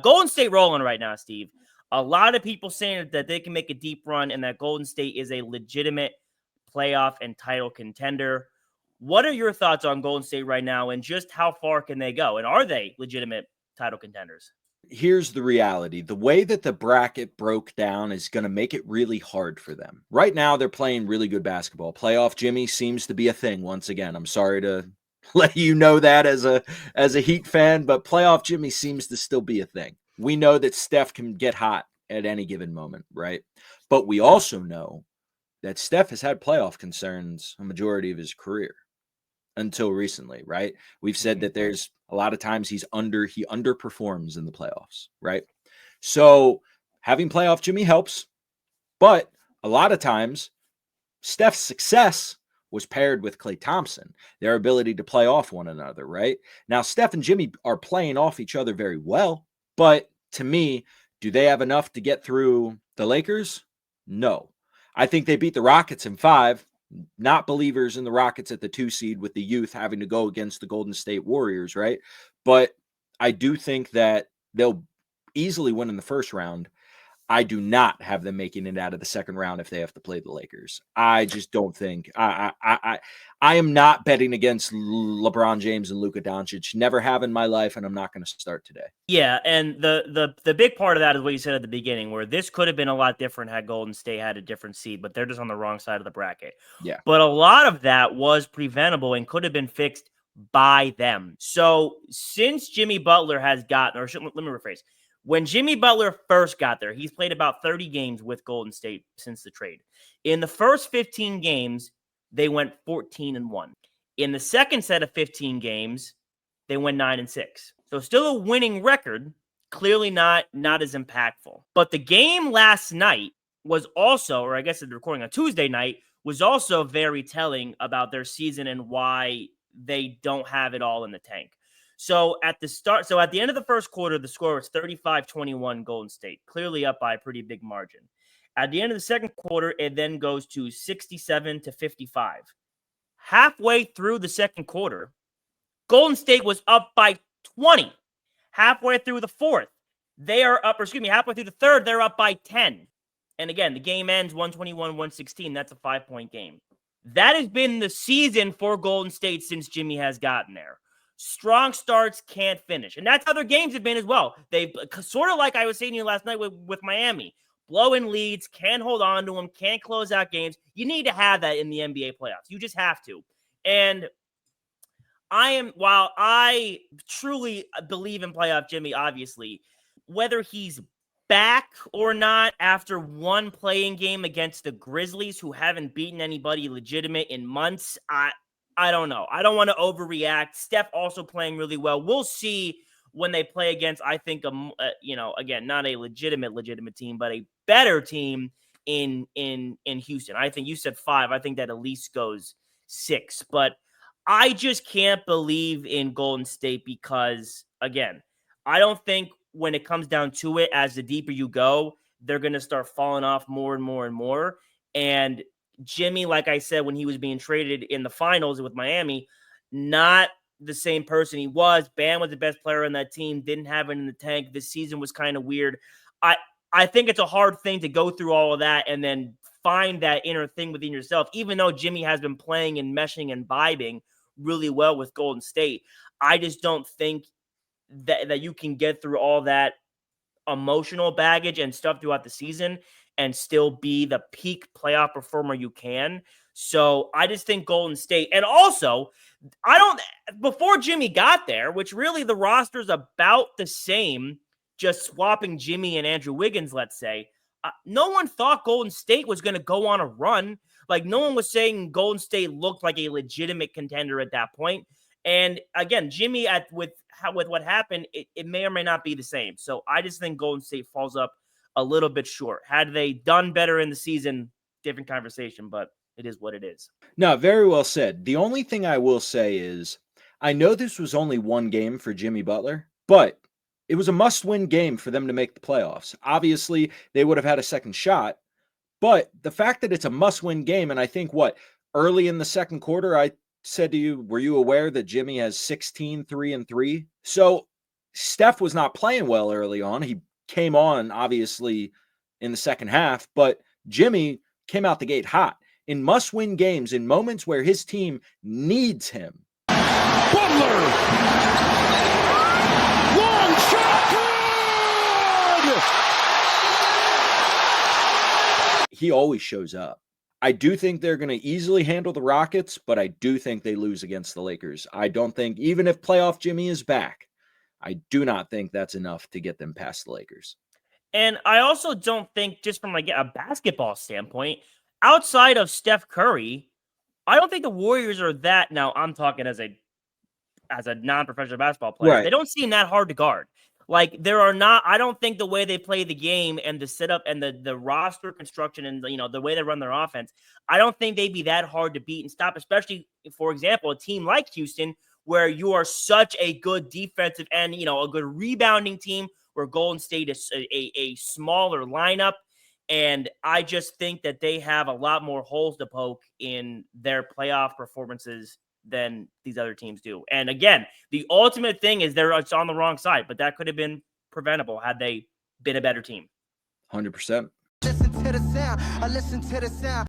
Golden State rolling right now, Steve. A lot of people saying that they can make a deep run and that Golden State is a legitimate playoff and title contender. What are your thoughts on Golden State right now and just how far can they go? And are they legitimate title contenders? Here's the reality. The way that the bracket broke down is going to make it really hard for them. Right now, they're playing really good basketball. Playoff Jimmy seems to be a thing once again. I'm sorry to let you know that as a Heat fan, but playoff Jimmy seems to still be a thing. We know that Steph can get hot at any given moment, right? But we also know that Steph has had playoff concerns a majority of his career until recently, right? We've said that there's a lot of times he underperforms in the playoffs, right? So having playoff Jimmy helps, but a lot of times Steph's success was paired with Klay Thompson, their ability to play off one another, right? Now, Steph and Jimmy are playing off each other very well, but to me, do they have enough to get through the Lakers? No. I think they beat the Rockets in 5. Not believers in the Rockets at the 2 seed with the youth having to go against the Golden State Warriors, right? But I do think that they'll easily win in the first round. I do not have them making it out of the second round if they have to play the Lakers. I just don't think. I am not betting against LeBron James and Luka Doncic. Never have in my life, and I'm not going to start today. Yeah, and the big part of that is what you said at the beginning, where this could have been a lot different had Golden State had a different seed, but they're just on the wrong side of the bracket. Yeah. But a lot of that was preventable and could have been fixed by them. So since Jimmy Butler has gotten, let me rephrase. When Jimmy Butler first got there, he's played about 30 games with Golden State since the trade. In the first 15 games, they went 14-1. In the second set of 15 games, they went 9-6. So still a winning record, clearly not as impactful. But the game last night was also, or I guess they're recording on Tuesday night, was also very telling about their season and why they don't have it all in the tank. So at the end of the first quarter, the score was 35-21 Golden State, clearly up by a pretty big margin. At the end of the second quarter, it then goes to 67-55. Halfway through the second quarter, Golden State was up by 20. Halfway through the fourth, halfway through the third, they're up by 10. And again, the game ends 121-116. That's a 5-point game. That has been the season for Golden State since Jimmy has gotten there. Strong starts, can't finish. And that's how their games have been as well. They've sort of like I was saying to you last night with Miami. Blowing leads, can't hold on to them, can't close out games. You need to have that in the NBA playoffs. You just have to. And while I truly believe in playoff Jimmy, obviously, whether he's back or not after one playing game against the Grizzlies, who haven't beaten anybody legitimate in months, I don't know. I don't want to overreact. Steph also playing really well. We'll see when they play against, I think, again, not a legitimate team, but a better team in Houston. I think you said 5. I think that at least goes 6. But I just can't believe in Golden State because, again, I don't think when it comes down to it, as the deeper you go, they're going to start falling off more and more and more. And Jimmy, like I said, when he was being traded in the finals with Miami, not the same person he was. Bam was the best player on that team, didn't have it in the tank. This season was kind of weird. I think it's a hard thing to go through all of that and then find that inner thing within yourself, even though Jimmy has been playing and meshing and vibing really well with Golden State. I just don't think that you can get through all that emotional baggage and stuff throughout the season and still be the peak playoff performer you can. So I just think Golden State, and also before Jimmy got there, which really the roster's about the same, just swapping Jimmy and Andrew Wiggins, let's say, no one thought Golden State was going to go on a run. Like, no one was saying Golden State looked like a legitimate contender at that point. And again, Jimmy, with what happened, it may or may not be the same. So I just think Golden State falls up a little bit short. Had they done better in the season, different conversation, but it is what it is. No, very well said. The only thing I will say is, I know this was only one game for Jimmy Butler, but it was a must-win game for them to make the playoffs. Obviously, they would have had a second shot, but the fact that it's a must-win game, and I think early in the second quarter, I said to you, were you aware that Jimmy has 16 3-3? So Steph was not playing well early on. He came on, obviously, in the second half, but Jimmy came out the gate hot. In must-win games, in moments where his team needs him. Butler! Long shot! Good! He always shows up. I do think they're going to easily handle the Rockets, but I do think they lose against the Lakers. I don't think, even if playoff Jimmy is back, I do not think that's enough to get them past the Lakers. And I also don't think, just from like a basketball standpoint, outside of Steph Curry, I don't think the Warriors are that. Now, I'm talking as a non-professional basketball player. Right. They don't seem that hard to guard. Like, there are not, I don't think the way they play the game and the setup and the roster construction and the way they run their offense, I don't think they'd be that hard to beat and stop, especially, for example, a team like Houston, where you are such a good defensive and, a good rebounding team, where Golden State is a smaller lineup. And I just think that they have a lot more holes to poke in their playoff performances than these other teams do. And again, the ultimate thing is it's on the wrong side, but that could have been preventable had they been a better team. 100%. Listen to the sound. I listen to the sound.